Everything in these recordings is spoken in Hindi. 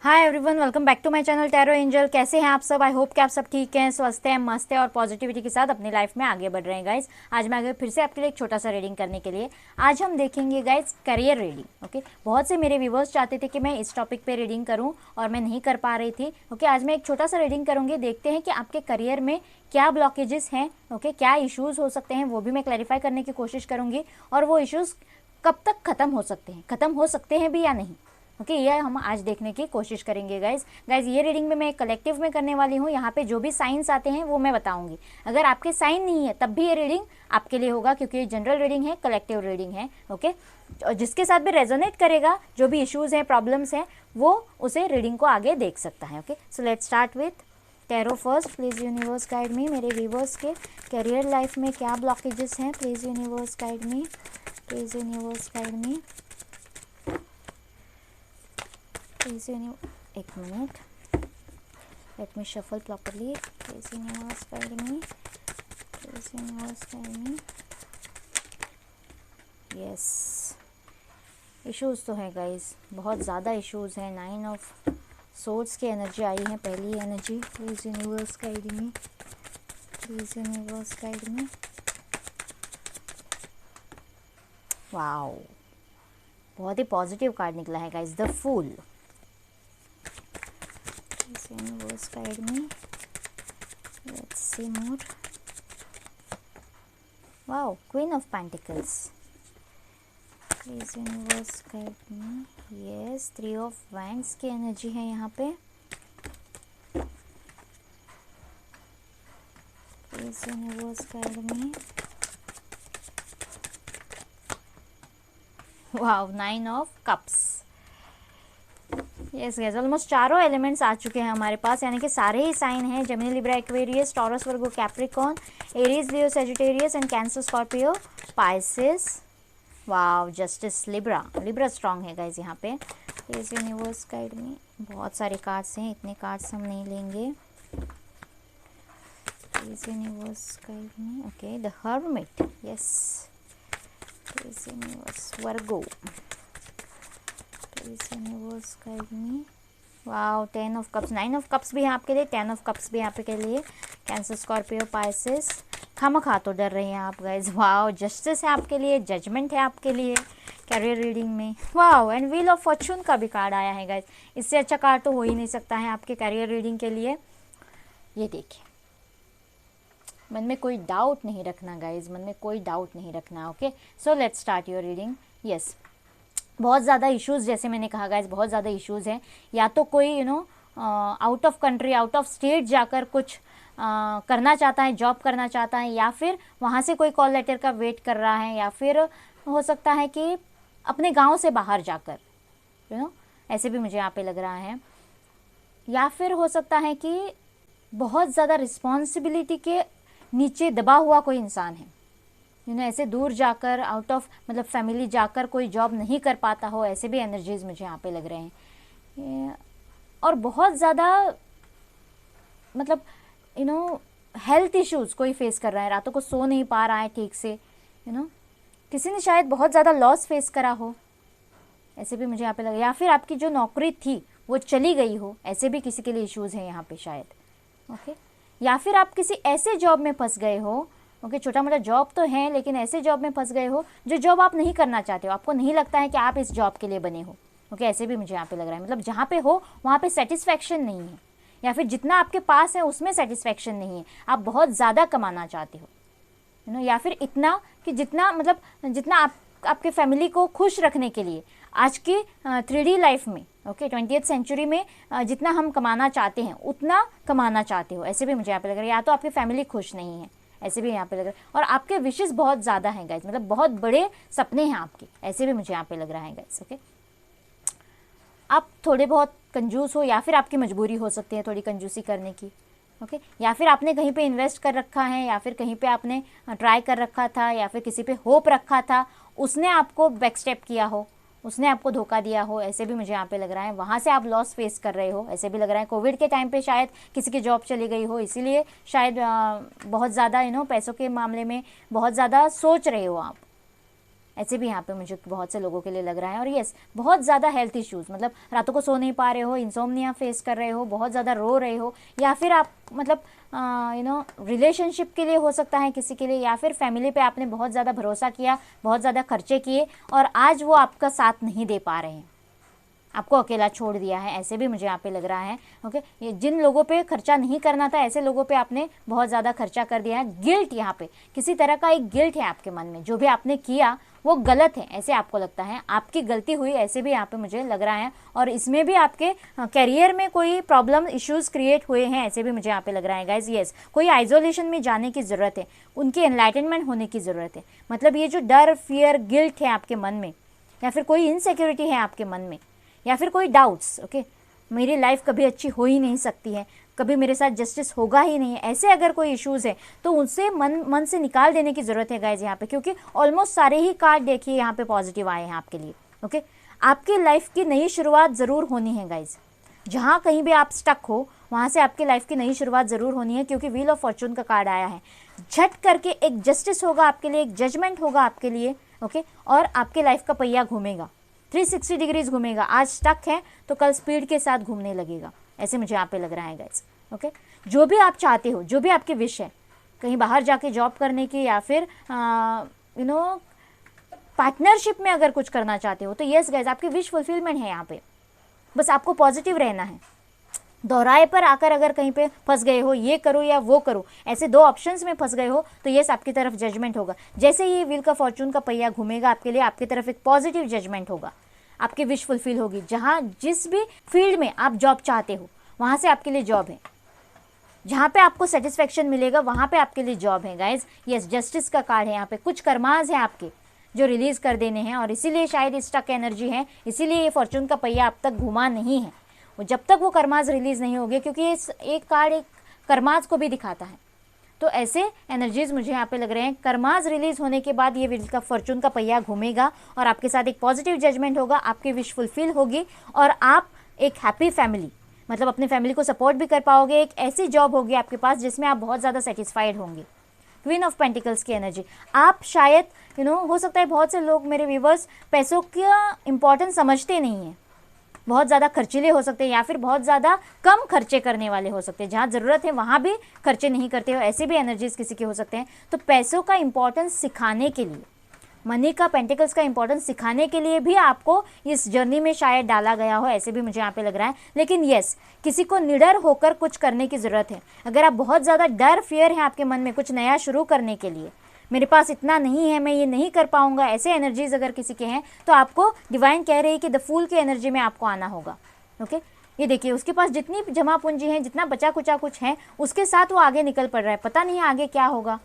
Hi everyone, welcome back to my channel tarot angel. कैसे हैं आप सब? आई होप कि आप सब ठीक हैं, स्वस्थ हैं, मस्त हैं और पॉजिटिविटी के साथ अपनी लाइफ में आगे बढ़ रहे हैं गाइस। आज मैं आगे फिर से आपके लिए एक छोटा सा रीडिंग करने के लिए आज हम देखेंगे गाइस करियर रीडिंग। ओके, बहुत से मेरे व्यूवर्स चाहते थे कि मैं इस टॉपिक पे रीडिंग करूं और मैं नहीं कर पा रही थी। ओके, आज मैं एक छोटा सा रीडिंग करूँगी। देखते हैं कि आपके करियर में क्या ब्लॉकेजेस हैं, ओके, क्या इशूज़ हो सकते हैं, वो भी मैं क्लैरिफाई करने की कोशिश करूँगी। और वो इशूज़ कब तक ख़त्म हो सकते हैं भी या नहीं। ओके, ये हम आज देखने की कोशिश करेंगे गाइज। ये रीडिंग में मैं कलेक्टिव में करने वाली हूँ। यहाँ पे जो भी साइंस आते हैं वो मैं बताऊंगी। अगर आपके साइन नहीं है तब भी ये रीडिंग आपके लिए होगा, क्योंकि ये जनरल रीडिंग है, कलेक्टिव रीडिंग है। ओके, और जिसके साथ भी रेजोनेट करेगा, जो भी इश्यूज हैं, प्रॉब्लम्स हैं, वो उसे रीडिंग को आगे देख सकता है। Okay, so let's start with tarot first. Please universe guide me. मेरे व्यूवर्स के करियर लाइफ में क्या ब्लॉकेजेस हैं, please universe guide me, please universe guide me, please एक minute, let me shuffle properly. Please universe guide me, please universe guide me. Yes, issues तो हैं गाइज, बहुत ज़्यादा इश्यूज़ हैं। 9 ऑफ सोर्ड्स की एनर्जी आई है, पहली energy. Please universe guide me, please universe guide me. Wow, बहुत ही पॉजिटिव कार्ड निकला है guys, the fool. Universe guide me. Let's see more. Wow, Queen of Pentacles. Please universe guide me. Yes, 3 of Wands की एनर्जी है यहाँ पे। Please universe guide me. Wow, 9 of Cups. Yes gas, almost चारों एलिमेंट्स आ चुके हैं हमारे पास, यानी कि सारे ही साइन हैं। Gemini, Libra, Aquarius, taurus, Virgo, Capricorn, Aries, Leo, Sagittarius and cancer, Scorpio, Pisces. Wow, justice, Libra strong है गाइज यहाँ पे। प्लीज यूनिवर्स गाइड मी। बहुत सारे कार्ड्स हैं, इतने कार्ड्स हम नहीं लेंगे। Please universe guide me. Okay, the hermit. Yes, please universe, Virgo. Please universe guide me. Wow, 10 of cups, 9 of cups भी है आपके लिए, 10 ऑफ कप्स भी यहाँ पे के लिए। Cancer, Scorpio, Pisces. खामखा तो डर रहे हैं आप गाइज। वाओ, जस्टिस है आपके लिए, जजमेंट है आपके लिए कैरियर रीडिंग में। Wow, and wheel of Fortune का भी कार्ड आया है गाइज। इससे अच्छा कार्ड तो हो ही नहीं सकता है आपके कैरियर रीडिंग के लिए। ये देखिए, मन में कोई डाउट नहीं रखना गाइज, मन में कोई डाउट नहीं रखना। Okay, so let's start your reading. Yes, बहुत ज़्यादा इश्यूज़, जैसे मैंने कहा गाइज, बहुत ज़्यादा इश्यूज़ हैं। या तो कोई out of country, out of state जाकर कुछ करना चाहता है, जॉब करना चाहता है, या फिर वहाँ से कोई कॉल लेटर का वेट कर रहा है, या फिर हो सकता है कि अपने गांव से बाहर जाकर ऐसे भी मुझे यहाँ पे लग रहा है। या फिर हो सकता है कि बहुत ज़्यादा रिस्पॉन्सिबिलिटी के नीचे दबा हुआ कोई इंसान है, ऐसे दूर जाकर, आउट ऑफ मतलब फैमिली जाकर कोई जॉब नहीं कर पाता हो। ऐसे भी एनर्जीज मुझे यहाँ पे लग रहे हैं। और बहुत ज़्यादा मतलब हेल्थ इश्यूज़ कोई फेस कर रहा है, रातों को सो नहीं पा रहा है ठीक से। किसी ने शायद बहुत ज़्यादा लॉस फेस करा हो, ऐसे भी मुझे यहाँ पे लग रहा है। या फिर आपकी जो नौकरी थी वो चली गई हो, ऐसे भी किसी के लिए इश्यूज़ हैं यहाँ पे शायद। ओके, या फिर आप किसी ऐसे जॉब में फंस गए हो। ओके, छोटा मोटा जॉब तो है, लेकिन ऐसे जॉब में फंस गए हो जो जॉब आप नहीं करना चाहते हो, आपको नहीं लगता है कि आप इस जॉब के लिए बने हो। ओके, ऐसे भी मुझे यहाँ पे लग रहा है, मतलब जहाँ पे हो वहाँ पे सेटिस्फैक्शन नहीं है, या फिर जितना आपके पास है उसमें सेटिस्फैक्शन नहीं है। आप बहुत ज़्यादा कमाना चाहते हो, या फिर इतना कि जितना मतलब जितना आपके फैमिली को खुश रखने के लिए आज की 3D लाइफ में, ओके, 20th सेंचुरी में जितना हम कमाना चाहते हैं उतना कमाना चाहते हो। ऐसे भी मुझे यहाँ पे लग रहा है। या तो आपकी फैमिली खुश नहीं है, ऐसे भी यहाँ पे लग रहा है। और आपके विशेस बहुत ज़्यादा हैं गाइस, मतलब बहुत बड़े सपने हैं आपके, ऐसे भी मुझे यहाँ पे लग रहा है गाइस। ओके, आप थोड़े बहुत कंजूस हो, या फिर आपकी मजबूरी हो सकती है थोड़ी कंजूसी करने की। ओके, या फिर आपने कहीं पे इन्वेस्ट कर रखा है, या फिर कहीं पे आपने ट्राई कर रखा था, या फिर किसी पे होप रखा था, उसने आपको बैक स्टेप किया हो, उसने आपको धोखा दिया हो। ऐसे भी मुझे यहाँ पे लग रहा है। वहाँ से आप लॉस फेस कर रहे हो, ऐसे भी लग रहा है। कोविड के टाइम पे शायद किसी की जॉब चली गई हो, इसीलिए शायद बहुत ज़्यादा पैसों के मामले में बहुत ज़्यादा सोच रहे हो आप, ऐसे भी यहाँ पे मुझे बहुत से लोगों के लिए लग रहा है। और यस, बहुत ज़्यादा हेल्थ इश्यूज़, मतलब रातों को सो नहीं पा रहे हो, इंसोम्निया फेस कर रहे हो, बहुत ज़्यादा रो रहे हो, या फिर आप मतलब रिलेशनशिप के लिए हो सकता है किसी के लिए, या फिर फैमिली पे आपने बहुत ज़्यादा भरोसा किया, बहुत ज़्यादा खर्चे किए और आज वो आपका साथ नहीं दे पा रहे हैं, आपको अकेला छोड़ दिया है, ऐसे भी मुझे यहाँ पे लग रहा है। ओके, ये जिन लोगों पे खर्चा नहीं करना था, ऐसे लोगों पे आपने बहुत ज़्यादा खर्चा कर दिया है। गिल्ट, यहाँ पे किसी तरह का एक गिल्ट है आपके मन में, जो भी आपने किया वो गलत है, ऐसे आपको लगता है, आपकी गलती हुई, ऐसे भी यहाँ पे मुझे लग रहा है। और इसमें भी आपके करियर में कोई प्रॉब्लम इश्यूज़ क्रिएट हुए हैं, ऐसे भी मुझे यहाँ पे लग रहा है गाइज। येस, कोई आइसोलेशन में जाने की ज़रूरत है, उनकी एनलाइटनमेंट होने की ज़रूरत है। मतलब ये जो डर, फियर, गिल्ट है आपके मन में, या फिर कोई इनसिक्योरिटी है आपके मन में, या फिर कोई डाउट्स, ओके, मेरी लाइफ कभी अच्छी हो ही नहीं सकती है, कभी मेरे साथ जस्टिस होगा ही नहीं है, ऐसे अगर कोई इश्यूज़ है तो उनसे मन से निकाल देने की ज़रूरत है गाइज यहाँ पे, क्योंकि ऑलमोस्ट सारे ही कार्ड देखिए यहाँ पे पॉजिटिव आए हैं आपके लिए। ओके, आपकी लाइफ की नई शुरुआत ज़रूर होनी है गाइज। जहाँ कहीं भी आप स्टक हो वहाँ से आपकी लाइफ की नई शुरुआत ज़रूर होनी है, क्योंकि व्हील ऑफ फॉर्चून का कार्ड आया है। झट करके एक जस्टिस होगा आपके लिए, एक जजमेंट होगा आपके लिए। ओके, और आपके लाइफ का पहिया घूमेगा, 360 डिग्रीज घूमेगा। आज स्टक है तो कल स्पीड के साथ घूमने लगेगा, ऐसे मुझे यहाँ पे लग रहा है गाइस। ओके, जो भी आप चाहते हो, जो भी आपकी विश है, कहीं बाहर जाके जॉब करने की, या फिर पार्टनरशिप में अगर कुछ करना चाहते हो, तो यस गाइस, आपकी विश फुलफिलमेंट है यहाँ पे। बस आपको पॉजिटिव रहना है। दोहराए पर आकर अगर कहीं पे फंस गए हो, ये करो या वो करो, ऐसे दो ऑप्शंस में फंस गए हो, तो यस, आपकी तरफ जजमेंट होगा। जैसे ही व्हील का फॉर्चून का पहिया घूमेगा आपके लिए, आपकी तरफ एक पॉजिटिव जजमेंट होगा, आपकी विश फुलफिल होगी। जहाँ जिस भी फील्ड में आप जॉब चाहते हो वहाँ से आपके लिए जॉब है, जहाँ पे आपको सेटिस्फेक्शन मिलेगा वहाँ पे आपके लिए जॉब है गाइज। यस, जस्टिस का कार्ड है यहाँ पे। कुछ कर्माज है आपके जो रिलीज कर देने हैं, और इसीलिए शायद स्टक एनर्जी है, इसीलिए ये फॉर्चून का पहिया अब तक घुमा नहीं है। जब तक वो कर्माज रिलीज नहीं होंगे, क्योंकि इस एक कार्ड एक कर्माज को भी दिखाता है, तो ऐसे एनर्जीज मुझे यहाँ पे लग रहे हैं। कर्माज रिलीज होने के बाद ये व्हील का फॉर्चून का पहिया घूमेगा और आपके साथ एक पॉजिटिव जजमेंट होगा, आपकी विश फुलफिल होगी और आप एक हैप्पी फैमिली, मतलब अपने फैमिली को सपोर्ट भी कर पाओगे। एक ऐसी जॉब होगी आपके पास जिसमें आप बहुत ज़्यादा सेटिस्फाइड होंगे। क्वीन ऑफ पेंटिकल्स की एनर्जी, आप शायद हो सकता है बहुत से लोग मेरे व्यूवर्स पैसों का इंपॉर्टेंस समझते नहीं हैं, बहुत ज़्यादा खर्चीले हो सकते हैं, या फिर बहुत ज़्यादा कम खर्चे करने वाले हो सकते हैं, जहाँ ज़रूरत है वहाँ भी खर्चे नहीं करते हो, ऐसे भी एनर्जीज किसी के हो सकते हैं। तो पैसों का इंपॉर्टेंस सिखाने के लिए, मनी का, पेंटिकल्स का इंपॉर्टेंस सिखाने के लिए भी आपको इस जर्नी में शायद डाला गया हो, ऐसे भी मुझे यहाँ पे लग रहा है। लेकिन यस, किसी को निडर होकर कुछ करने की ज़रूरत है। अगर आप बहुत ज़्यादा डर, फियर है आपके मन में कुछ नया शुरू करने के लिए, मेरे पास इतना नहीं है, मैं ये नहीं कर पाऊंगा, ऐसे एनर्जीज अगर किसी के हैं, तो आपको डिवाइन कह रही है कि द फूल की एनर्जी में आपको आना होगा। ओके, ये देखिए, उसके पास जितनी जमा पूंजी है, जितना बचा कुचा कुछ है, उसके साथ वो आगे निकल पड़ रहा है। पता नहीं है आगे क्या होगा,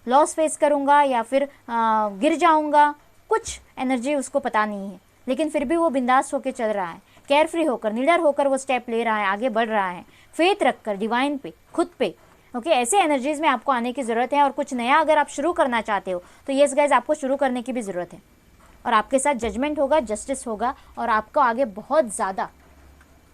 लॉस फेस करूंगा या फिर गिर जाऊंगा, कुछ एनर्जी उसको पता नहीं है, लेकिन फिर भी वो बिंदास होकर चल रहा है, केयर फ्री होकर, निडर होकर वो स्टेप ले रहा है, आगे बढ़ रहा है, फेथ रखकर डिवाइन पे, खुद पे। ओके, ऐसे एनर्जीज में आपको आने की ज़रूरत है। और कुछ नया अगर आप शुरू करना चाहते हो तो यस गाइज, आपको शुरू करने की भी ज़रूरत है, और आपके साथ जजमेंट होगा, जस्टिस होगा, और आपको आगे बहुत ज़्यादा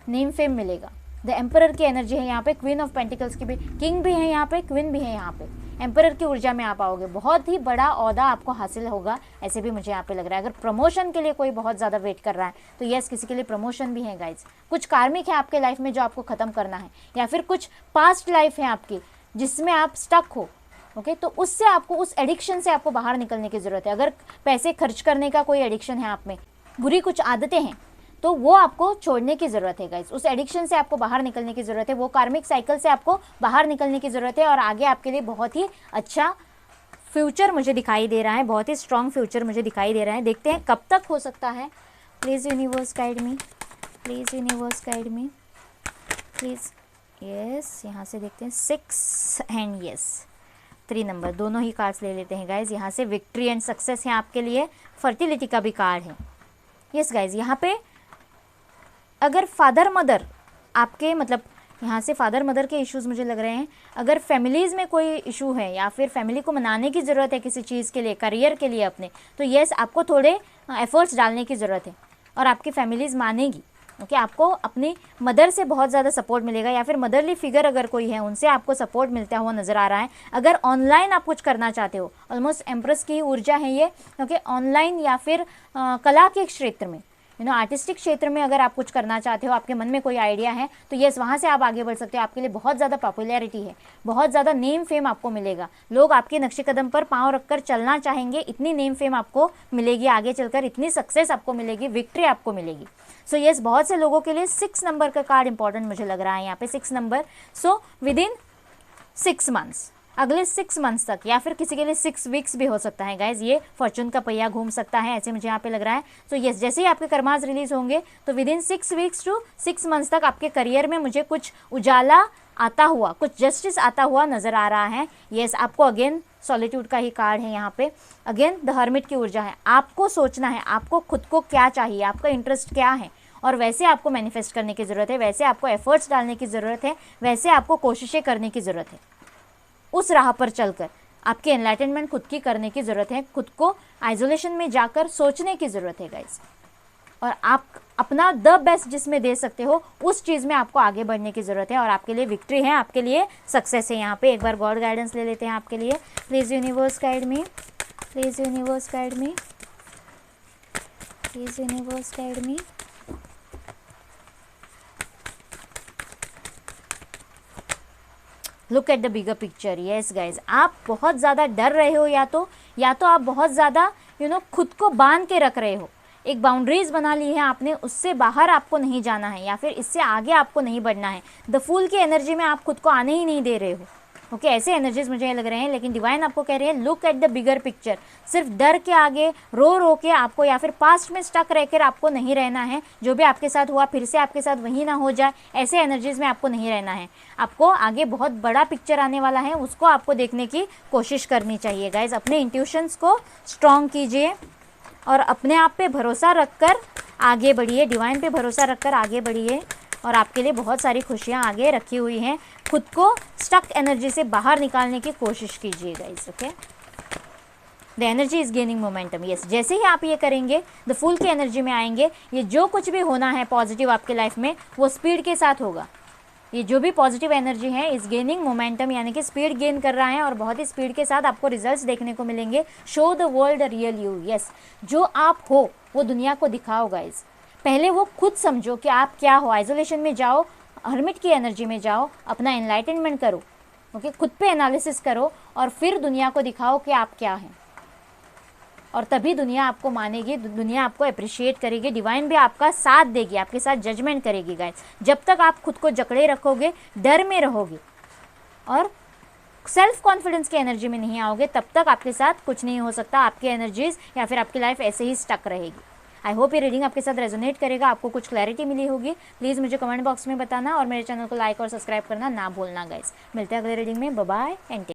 नेम फेम मिलेगा। द एम्परर की एनर्जी है यहाँ पे, क्वीन ऑफ पेंटिकल्स की भी, किंग भी है यहाँ पे, क्वीन भी है यहाँ पे, एम्परर की ऊर्जा में आप आओगे, बहुत ही बड़ा ओहदा आपको हासिल होगा, ऐसे भी मुझे यहाँ पे लग रहा है। अगर प्रमोशन के लिए कोई बहुत ज़्यादा वेट कर रहा है तो यस, किसी के लिए प्रमोशन भी है गाइज। कुछ कार्मिक है आपके लाइफ में जो आपको ख़त्म करना है, या फिर कुछ पास्ट लाइफ है आपकी जिसमें आप स्टक हो। ओके, तो उससे आपको, उस एडिक्शन से आपको बाहर निकलने की ज़रूरत है। अगर पैसे खर्च करने का कोई एडिक्शन है आप में, बुरी कुछ आदतें हैं, तो वो आपको छोड़ने की ज़रूरत है गाइस। उस एडिक्शन से आपको बाहर निकलने की ज़रूरत है, वो कार्मिक साइकिल से आपको बाहर निकलने की ज़रूरत है, और आगे आपके लिए बहुत ही अच्छा फ्यूचर मुझे दिखाई दे रहा है, बहुत ही स्ट्रॉन्ग फ्यूचर मुझे दिखाई दे रहा है। देखते हैं कब तक हो सकता है। Please universe guide me, please universe guide me, please. Yes, यहाँ से देखते हैं 6 एंड यस 3 नंबर, दोनों ही कार्ड्स ले लेते हैं गाइज। यहाँ से विक्ट्री एंड सक्सेस है आपके लिए, फर्टिलिटी का भी कार्ड है। यस गाइज, यहाँ पे अगर फादर मदर आपके, मतलब यहाँ से फादर मदर के इश्यूज़ मुझे लग रहे हैं। अगर फैमिलीज़ में कोई इशू है, या फिर फैमिली को मनाने की ज़रूरत है किसी चीज़ के लिए, करियर के लिए अपने, तो यस, आपको थोड़े एफर्ट्स डालने की ज़रूरत है, और आपकी फैमिलीज़ मानेगी। ओके आपको अपनी मदर से बहुत ज़्यादा सपोर्ट मिलेगा, या फिर मदरली फिगर अगर कोई है उनसे आपको सपोर्ट मिलता हुआ नज़र आ रहा है। अगर ऑनलाइन आप कुछ करना चाहते हो, ऑलमोस्ट एम्प्रेस की ऊर्जा है ये, ओके ऑनलाइन या फिर कला के क्षेत्र में, आर्टिस्टिक क्षेत्र में अगर आप कुछ करना चाहते हो, आपके मन में कोई आइडिया है तो यस वहाँ से आप आगे बढ़ सकते हो। आपके लिए बहुत ज़्यादा पॉपुलैरिटी है, बहुत ज़्यादा नेम फेम आपको मिलेगा, लोग आपके नक्शे कदम पर पाँव रखकर चलना चाहेंगे, इतनी नेम फेम आपको मिलेगी आगे चलकर, इतनी सक्सेस आपको मिलेगी, विक्ट्री आपको मिलेगी। सो यस बहुत से लोगों के लिए 6 नंबर का कार्ड इंपॉर्टेंट मुझे लग रहा है यहाँ पे, 6 number. So with in 6 months, अगले 6 मंथ्स तक, या फिर किसी के लिए 6 वीक्स भी हो सकता है गाइज, ये फॉर्चून का पहिया घूम सकता है, ऐसे मुझे यहाँ पे लग रहा है। तो यस जैसे ही आपके कर्मास रिलीज होंगे तो within 6 weeks to 6 months तक आपके करियर में मुझे कुछ उजाला आता हुआ, कुछ जस्टिस आता हुआ नजर आ रहा है। यस आपको अगेन सॉलिट्यूड का ही कार्ड है यहाँ पे, अगेन द हर्मिट की ऊर्जा है। आपको सोचना है आपको खुद को क्या चाहिए, आपका इंटरेस्ट क्या है, और वैसे आपको मैनिफेस्ट करने की ज़रूरत है, वैसे आपको एफर्ट्स डालने की ज़रूरत है, वैसे आपको कोशिशें करने की ज़रूरत है। उस राह पर चलकर आपके एनलाइटनमेंट खुद की करने की ज़रूरत है, खुद को आइसोलेशन में जाकर सोचने की ज़रूरत है गाइस, और आप अपना द बेस्ट जिसमें दे सकते हो उस चीज़ में आपको आगे बढ़ने की ज़रूरत है, और आपके लिए विक्ट्री है, आपके लिए सक्सेस है। यहाँ पे एक बार गॉड गाइडेंस ले लेते हैं आपके लिए। Please universe guide me, please universe guide me, please universe guide me. Look at the bigger picture. Yes guys आप बहुत ज़्यादा डर रहे हो, या तो आप बहुत ज़्यादा खुद को बांध के रख रहे हो, एक बाउंड्रीज बना ली है आपने, उससे बाहर आपको नहीं जाना है, या फिर इससे आगे आपको नहीं बढ़ना है। द फूल की एनर्जी में आप खुद को आने ही नहीं दे रहे हो। ओके ऐसे एनर्जीज मुझे लग रहे हैं, लेकिन डिवाइन आपको कह रहे हैं look at the bigger picture. सिर्फ डर के आगे रो के आपको, या फिर पास्ट में स्टक रहकर आपको नहीं रहना है। जो भी आपके साथ हुआ फिर से आपके साथ वही ना हो जाए, ऐसे एनर्जीज में आपको नहीं रहना है। आपको आगे बहुत बड़ा पिक्चर आने वाला है, उसको आपको देखने की कोशिश करनी चाहिए गाइज। अपने इंट्यूशंस को स्ट्रॉन्ग कीजिए और अपने आप पे भरोसा रखकर आगे बढ़िए, डिवाइन पे भरोसा रखकर आगे बढ़िए, और आपके लिए बहुत सारी खुशियाँ आगे रखी हुई हैं। खुद को स्टक एनर्जी से बाहर निकालने की कोशिश कीजिए guys. Okay the energy is gaining momentum. Yes जैसे ही आप ये करेंगे द फूल की एनर्जी में आएंगे, ये जो कुछ भी होना है पॉजिटिव आपके लाइफ में वो स्पीड के साथ होगा। ये जो भी पॉजिटिव एनर्जी है इस गेनिंग मोमेंटम, यानी कि स्पीड गेन कर रहा है, और बहुत ही स्पीड के साथ आपको रिजल्ट्स देखने को मिलेंगे। Show the world real you. Yes जो आप हो वो दुनिया को दिखाओ गाइज। पहले वो खुद समझो कि आप क्या हो। आइसोलेशन में जाओ, हर्मिट की एनर्जी में जाओ, अपना एनलाइटनमेंट करो, ओके खुद पे एनालिसिस करो, और फिर दुनिया को दिखाओ कि आप क्या हैं, और तभी दुनिया आपको मानेगी, दुनिया आपको अप्रिशिएट करेगी, डिवाइन भी आपका साथ देगी, आपके साथ जजमेंट करेगी गाइस। जब तक आप खुद को जकड़े रखोगे, डर में रहोगे और सेल्फ कॉन्फिडेंस की एनर्जी में नहीं आओगे, तब तक आपके साथ कुछ नहीं हो सकता। आपकी एनर्जीज या फिर आपकी लाइफ ऐसे ही स्टक रहेगी। आई होप ये रीडिंग आपके साथ रेजोनेट करेगा, आपको कुछ क्लैरिटी मिली होगी। प्लीज़ मुझे कमेंट बॉक्स में बताना, और मेरे चैनल को लाइक और सब्सक्राइब करना ना भूलना गाइस। मिलते हैं अगले रीडिंग में। Bye bye and